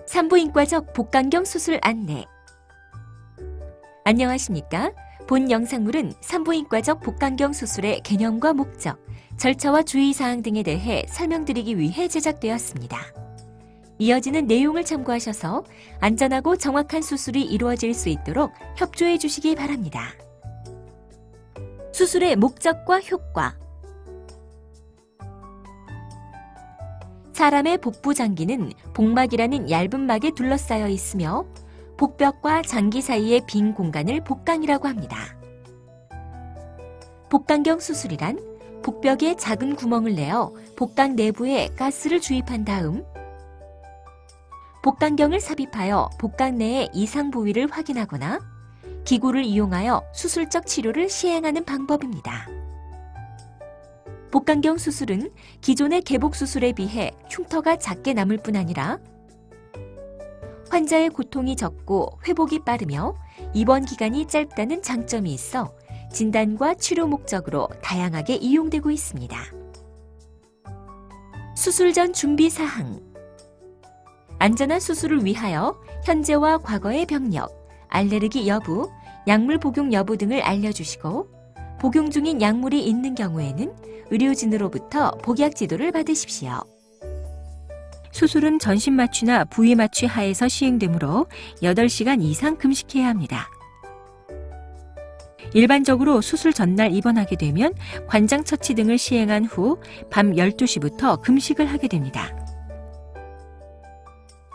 산부인과적 복강경 수술 안내. 안녕하십니까? 본 영상물은 산부인과적 복강경 수술의 개념과 목적, 절차와 주의사항 등에 대해 설명드리기 위해 제작되었습니다. 이어지는 내용을 참고하셔서 안전하고 정확한 수술이 이루어질 수 있도록 협조해 주시기 바랍니다. 수술의 목적과 효과. 사람의 복부 장기는 복막이라는 얇은 막에 둘러싸여 있으며 복벽과 장기 사이의 빈 공간을 복강이라고 합니다. 복강경 수술이란 복벽에 작은 구멍을 내어 복강 내부에 가스를 주입한 다음 복강경을 삽입하여 복강 내의 이상 부위를 확인하거나 기구를 이용하여 수술적 치료를 시행하는 방법입니다. 복강경 수술은 기존의 개복 수술에 비해 흉터가 작게 남을 뿐 아니라 환자의 고통이 적고 회복이 빠르며 입원 기간이 짧다는 장점이 있어 진단과 치료 목적으로 다양하게 이용되고 있습니다. 수술 전 준비 사항. 안전한 수술을 위하여 현재와 과거의 병력, 알레르기 여부, 약물 복용 여부 등을 알려주시고 복용 중인 약물이 있는 경우에는 의료진으로부터 복약 지도를 받으십시오. 수술은 전신 마취나 부위 마취 하에서 시행되므로 8시간 이상 금식해야 합니다. 일반적으로 수술 전날 입원하게 되면 관장 처치 등을 시행한 후 밤 12시부터 금식을 하게 됩니다.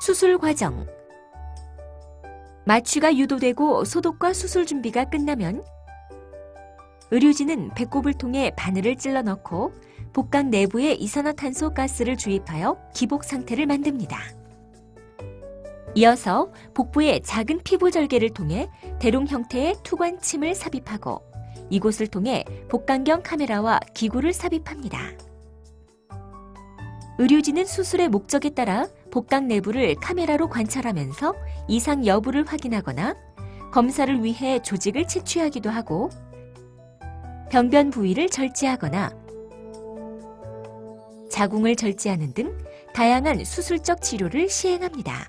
수술 과정. 마취가 유도되고 소독과 수술 준비가 끝나면 의료진은 배꼽을 통해 바늘을 찔러 넣고 복강 내부에 이산화탄소 가스를 주입하여 기복 상태를 만듭니다. 이어서 복부의 작은 피부 절개를 통해 대롱 형태의 투관침을 삽입하고 이곳을 통해 복강경 카메라와 기구를 삽입합니다. 의료진은 수술의 목적에 따라 복강 내부를 카메라로 관찰하면서 이상 여부를 확인하거나 검사를 위해 조직을 채취하기도 하고 병변 부위를 절제하거나 자궁을 절제하는 등 다양한 수술적 치료를 시행합니다.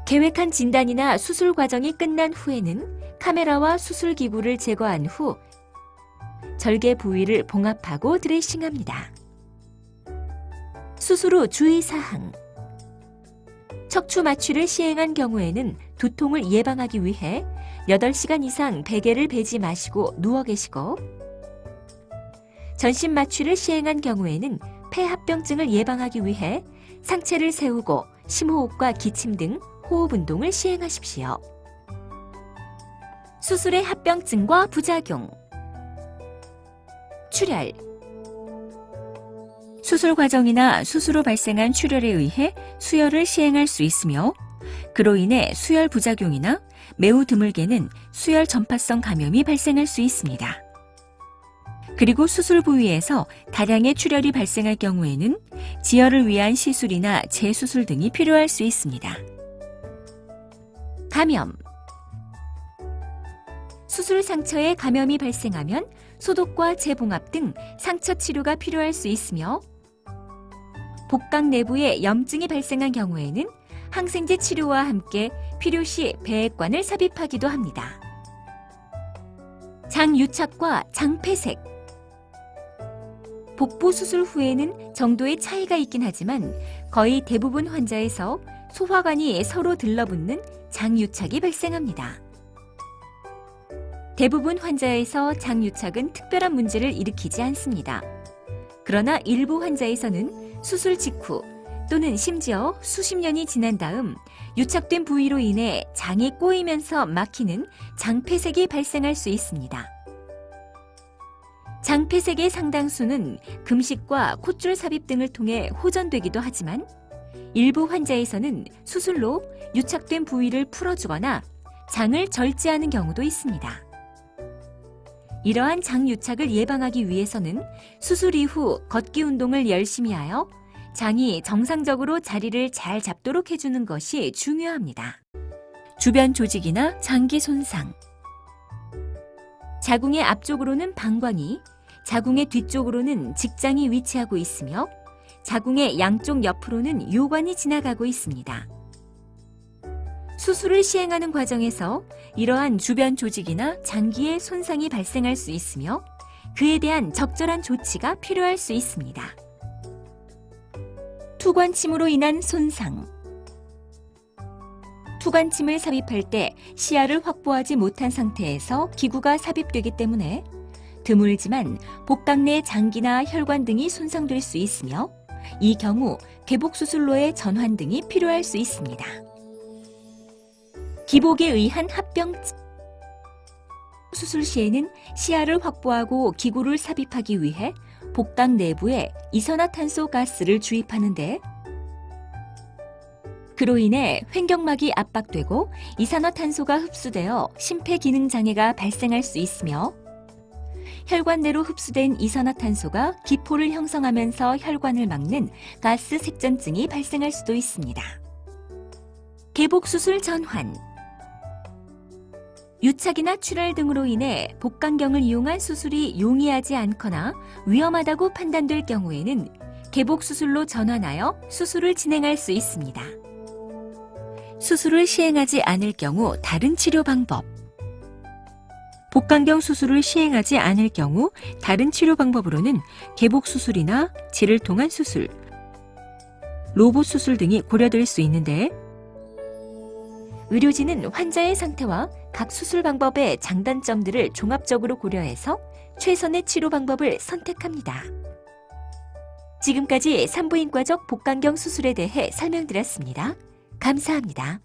계획한 진단이나 수술 과정이 끝난 후에는 카메라와 수술 기구를 제거한 후 절개 부위를 봉합하고 드레싱합니다. 수술 후 주의사항. 척추 마취를 시행한 경우에는 두통을 예방하기 위해 8시간 이상 베개를 베지 마시고 누워 계시고 전신 마취를 시행한 경우에는 폐합병증을 예방하기 위해 상체를 세우고 심호흡과 기침 등 호흡 운동을 시행하십시오. 수술의 합병증과 부작용. 출혈. 수술 과정이나 수술 후 발생한 출혈에 의해 수혈을 시행할 수 있으며 그로 인해 수혈 부작용이나 매우 드물게는 수혈 전파성 감염이 발생할 수 있습니다. 그리고 수술 부위에서 다량의 출혈이 발생할 경우에는 지혈을 위한 시술이나 재수술 등이 필요할 수 있습니다. 감염. 수술 상처에 감염이 발생하면 소독과 재봉합 등 상처 치료가 필요할 수 있으며 복강 내부에 염증이 발생한 경우에는 항생제 치료와 함께 필요시 배액관을 삽입하기도 합니다. 장유착과 장폐색. 복부 수술 후에는 정도의 차이가 있긴 하지만 거의 대부분 환자에서 소화관이 서로 들러붙는 장유착이 발생합니다. 대부분 환자에서 장유착은 특별한 문제를 일으키지 않습니다. 그러나 일부 환자에서는 수술 직후 또는 심지어 수십 년이 지난 다음 유착된 부위로 인해 장이 꼬이면서 막히는 장폐색이 발생할 수 있습니다. 장폐색의 상당수는 금식과 콧줄 삽입 등을 통해 호전되기도 하지만 일부 환자에서는 수술로 유착된 부위를 풀어주거나 장을 절제하는 경우도 있습니다. 이러한 장유착을 예방하기 위해서는 수술 이후 걷기 운동을 열심히 하여 장이 정상적으로 자리를 잘 잡도록 해주는 것이 중요합니다. 주변 조직이나 장기 손상. 자궁의 앞쪽으로는 방광이, 자궁의 뒤쪽으로는 직장이 위치하고 있으며 자궁의 양쪽 옆으로는 요관이 지나가고 있습니다. 수술을 시행하는 과정에서 이러한 주변 조직이나 장기의 손상이 발생할 수 있으며 그에 대한 적절한 조치가 필요할 수 있습니다. 투관침으로 인한 손상. 투관침을 삽입할 때 시야를 확보하지 못한 상태에서 기구가 삽입되기 때문에 드물지만 복강 내 장기나 혈관 등이 손상될 수 있으며 이 경우 개복수술로의 전환 등이 필요할 수 있습니다. 기복에 의한 합병증. 수술 시에는 시야를 확보하고 기구를 삽입하기 위해 복강 내부에 이산화탄소 가스를 주입하는데 그로 인해 횡격막이 압박되고 이산화탄소가 흡수되어 심폐기능장애가 발생할 수 있으며 혈관 내로 흡수된 이산화탄소가 기포를 형성하면서 혈관을 막는 가스 색전증이 발생할 수도 있습니다. 개복수술 전환. 유착이나 출혈 등으로 인해 복강경을 이용한 수술이 용이하지 않거나 위험하다고 판단될 경우에는 개복수술로 전환하여 수술을 진행할 수 있습니다. 수술을 시행하지 않을 경우 다른 치료 방법. 복강경 수술을 시행하지 않을 경우 다른 치료 방법으로는 개복수술이나 질을 통한 수술, 로봇 수술 등이 고려될 수 있는데 의료진은 환자의 상태와 각 수술 방법의 장단점들을 종합적으로 고려해서 최선의 치료 방법을 선택합니다. 지금까지 산부인과적 복강경 수술에 대해 설명드렸습니다. 감사합니다.